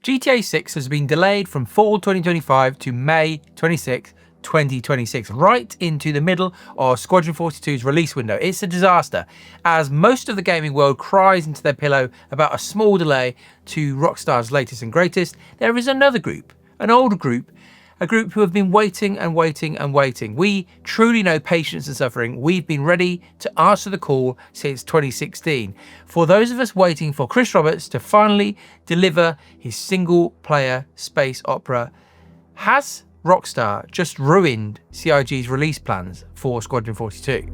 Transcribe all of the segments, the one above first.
GTA 6 has been delayed from fall 2025 to May 26, 2026, right into the middle of Squadron 42's release window. It's a disaster, as most of the gaming world cries into their pillow about a small delay to Rockstar's latest and greatest. There is another group, an older group, a group who have been waiting and waiting and waiting. We truly know patience and suffering. We've been ready to answer the call since 2016. For those of us waiting for Chris Roberts to finally deliver his single-player space opera, has Rockstar just ruined CIG's release plans for Squadron 42?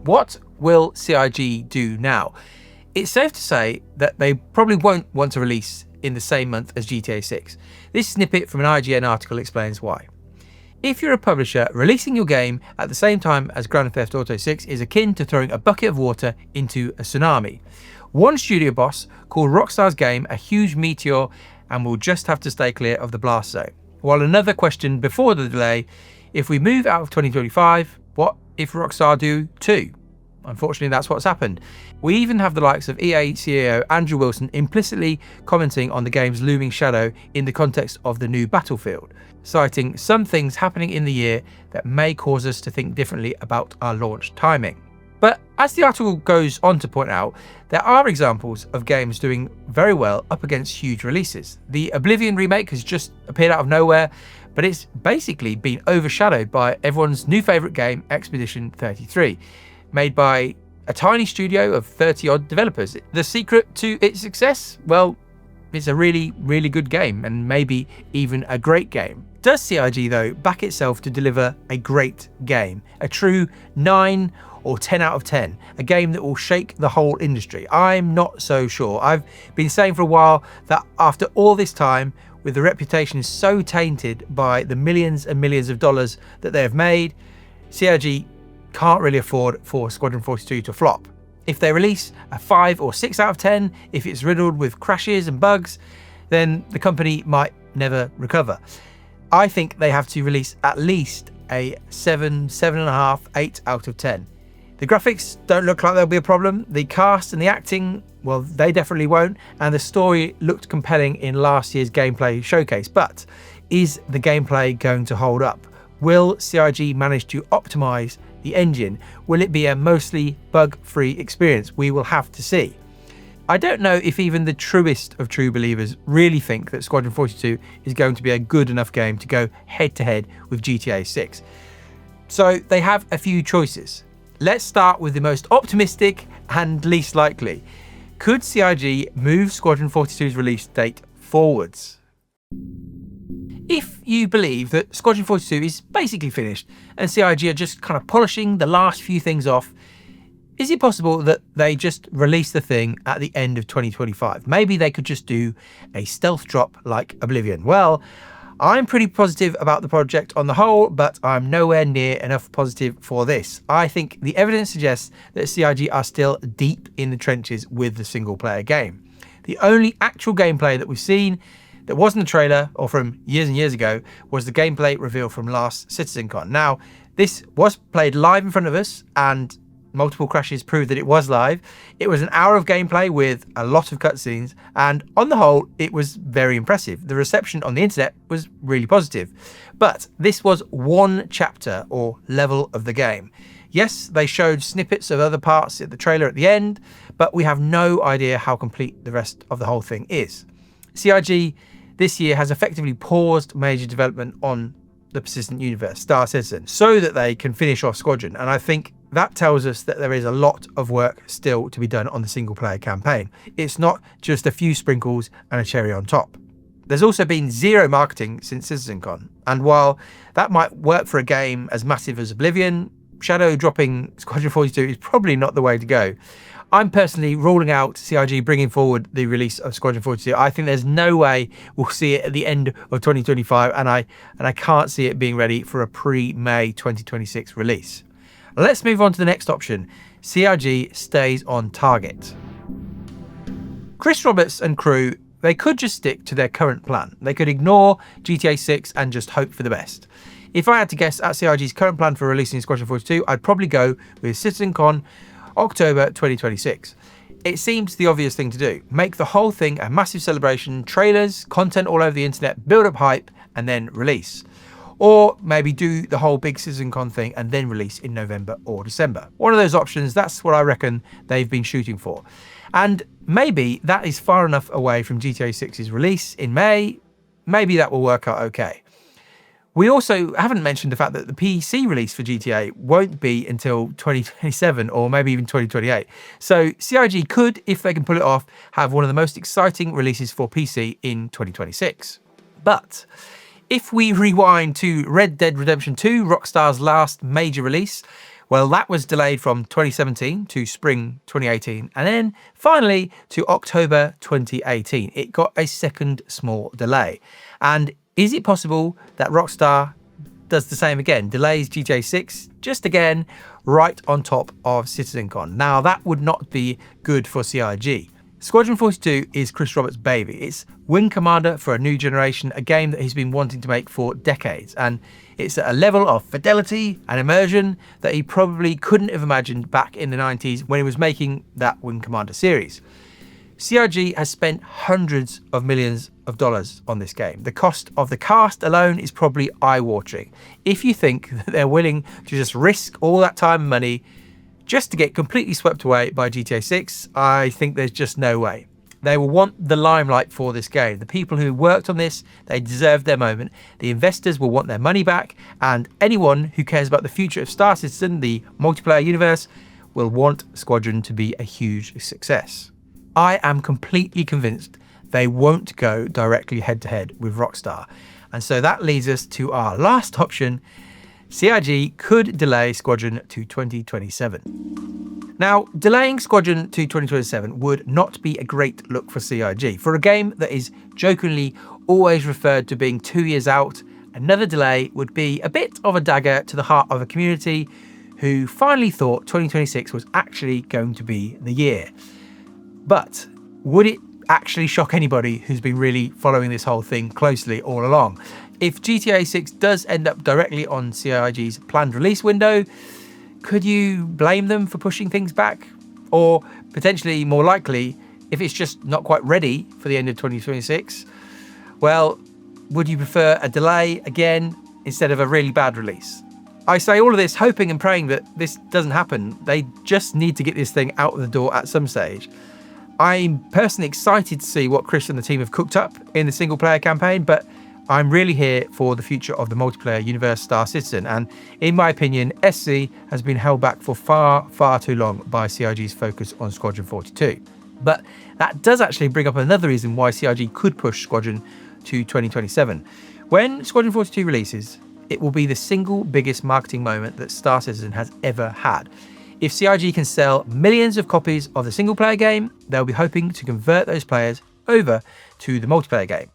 What will CIG do now? It's safe to say that they probably won't want to release in the same month as GTA 6. This snippet from an IGN article explains why. If you're a publisher, releasing your game at the same time as Grand Theft Auto 6 is akin to throwing a bucket of water into a tsunami. One studio boss called Rockstar's game a huge meteor and will just have to stay clear of the blast zone. While another question before the delay, if we move out of 2025, what if Rockstar do too? Unfortunately, that's what's happened. We even have the likes of EA CEO Andrew Wilson implicitly commenting on the game's looming shadow in the context of the new Battlefield, citing some things happening in the year that may cause us to think differently about our launch timing. But as the article goes on to point out, there are examples of games doing very well up against huge releases. The Oblivion remake has just appeared out of nowhere, but it's basically been overshadowed by everyone's new favourite game, Expedition 33. Made by a tiny studio of 30-odd developers. The secret to its success? Well, it's a really, really good game, and maybe even a great game. Does CIG, though, back itself to deliver a great game? A true 9 or 10 out of 10? A game that will shake the whole industry? I'm not so sure. I've been saying for a while that after all this time, with the reputation so tainted by the millions and millions of dollars that they have made, CIG can't really afford for Squadron 42 to flop. If they release a 5 or 6 out of 10, if it's riddled with crashes and bugs, then the company might never recover. I think they have to release at least a 7, 7.5, 8 out of 10. The graphics don't look like they'll be a problem. The cast and the acting, well, they definitely won't. And the story looked compelling in last year's gameplay showcase. But is the gameplay going to hold up? Will CIG manage to optimize the engine? Will it be a mostly bug-free experience? We will have to see. I don't know if even the truest of true believers really think that Squadron 42 is going to be a good enough game to go head-to-head with GTA 6. So they have a few choices. Let's start with the most optimistic and least likely. Could CIG move Squadron 42's release date forwards? If you believe that Squadron 42 is basically finished and CIG are just kind of polishing the last few things off, is it possible that they just release the thing at the end of 2025? Maybe they could just do a stealth drop like Oblivion. Well, I'm pretty positive about the project on the whole, but I'm nowhere near enough positive for this. I think the evidence suggests that CIG are still deep in the trenches with the single player game. The only actual gameplay that we've seen that wasn't a trailer or from years and years ago was the gameplay reveal from last CitizenCon. Now, this was played live in front of us and multiple crashes proved that it was live. It was an hour of gameplay with a lot of cutscenes, and on the whole, it was very impressive. The reception on the internet was really positive. But this was one chapter or level of the game. Yes, they showed snippets of other parts of the trailer at the end, but we have no idea how complete the rest of the whole thing is. CIG this year has effectively paused major development on the persistent universe, Star Citizen, so that they can finish off Squadron. And I think that tells us that there is a lot of work still to be done on the single player campaign. It's not just a few sprinkles and a cherry on top. There's also been zero marketing since CitizenCon. And while that might work for a game as massive as Oblivion, shadow dropping Squadron 42 is probably not the way to go. I'm personally ruling out CIG bringing forward the release of Squadron 42. I think there's no way we'll see it at the end of 2025, and I can't see it being ready for a pre-May 2026 release. Let's move on to the next option. CIG stays on target. Chris Roberts and crew, they could just stick to their current plan. They could ignore GTA 6 and just hope for the best. If I had to guess at CIG's current plan for releasing Squadron 42, I'd probably go with CitizenCon October 2026. It seems the obvious thing to do. Make the whole thing a massive celebration, trailers, content all over the internet, build up hype, and then release. Or maybe do the whole big CitizenCon thing and then release in November or December. One of those options, that's what I reckon they've been shooting for. And maybe that is far enough away from GTA 6's release in May. Maybe that will work out okay. We also haven't mentioned the fact that the PC release for GTA won't be until 2027 or maybe even 2028. So CIG could, if they can pull it off, have one of the most exciting releases for PC in 2026. But if we rewind to Red Dead Redemption 2, Rockstar's last major release, well, that was delayed from 2017 to spring 2018, and then finally to October 2018. It got a second small delay. And is it possible that Rockstar does the same again, delays GTA 6 just again, right on top of CitizenCon? Now, that would not be good for CIG. Squadron 42 is Chris Roberts' baby. It's Wing Commander for a new generation, a game that he's been wanting to make for decades. And it's at a level of fidelity and immersion that he probably couldn't have imagined back in the 90s when he was making that Wing Commander series. CIG has spent hundreds of millions of dollars on this game. The cost of the cast alone is probably eye-watering. If you think that they're willing to just risk all that time and money just to get completely swept away by GTA 6, I think there's just no way. They will want the limelight for this game. The people who worked on this, they deserve their moment. The investors will want their money back, and anyone who cares about the future of Star Citizen, the multiplayer universe, will want Squadron to be a huge success. I am completely convinced they won't go directly head-to-head with Rockstar. And so that leads us to our last option. CIG could delay Squadron to 2027. Now, delaying Squadron to 2027 would not be a great look for CIG. For a game that is jokingly always referred to being 2 years out, another delay would be a bit of a dagger to the heart of a community who finally thought 2026 was actually going to be the year. But would it actually shock anybody who's been really following this whole thing closely all along? If GTA 6 does end up directly on CIG's planned release window, could you blame them for pushing things back? Or potentially more likely, if it's just not quite ready for the end of 2026, well, would you prefer a delay again instead of a really bad release? I say all of this hoping and praying that this doesn't happen. They just need to get this thing out of the door at some stage. I'm personally excited to see what Chris and the team have cooked up in the single player campaign, but I'm really here for the future of the multiplayer universe Star Citizen, and in my opinion, SC has been held back for far, far too long by CIG's focus on Squadron 42. But that does actually bring up another reason why CIG could push Squadron to 2027. When Squadron 42 releases, it will be the single biggest marketing moment that Star Citizen has ever had. If CIG can sell millions of copies of the single player game, they'll be hoping to convert those players over to the multiplayer game.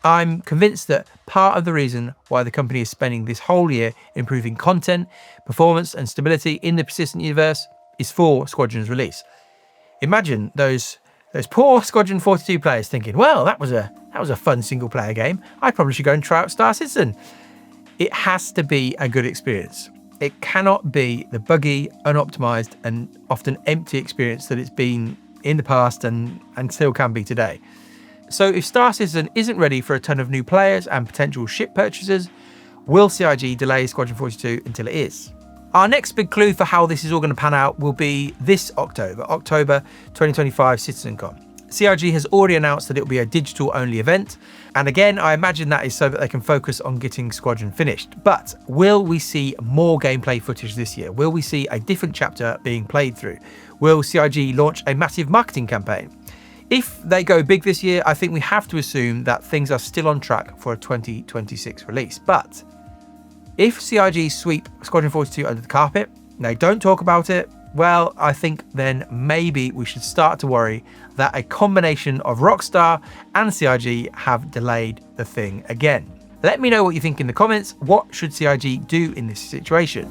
I'm convinced that part of the reason why the company is spending this whole year improving content, performance and stability in the persistent universe is for Squadron's release. Imagine those poor Squadron 42 players thinking, well, that was a fun single player game. I probably should go and try out Star Citizen. It has to be a good experience. It cannot be the buggy, unoptimized and often empty experience that it's been in the past and still can be today. So if Star Citizen isn't ready for a ton of new players and potential ship purchasers, will CIG delay Squadron 42 until it is? Our next big clue for how this is all going to pan out will be this October 2025 CitizenCon. CIG has already announced that it will be a digital-only event, and again, I imagine that is so that they can focus on getting Squadron finished. But will we see more gameplay footage this year? Will we see a different chapter being played through? Will CIG launch a massive marketing campaign? If they go big this year, I think we have to assume that things are still on track for a 2026 release. But if CIG sweep Squadron 42 under the carpet, they don't talk about it, well, I think then maybe we should start to worry that a combination of Rockstar and CIG have delayed the thing again. Let me know what you think in the comments. What should CIG do in this situation?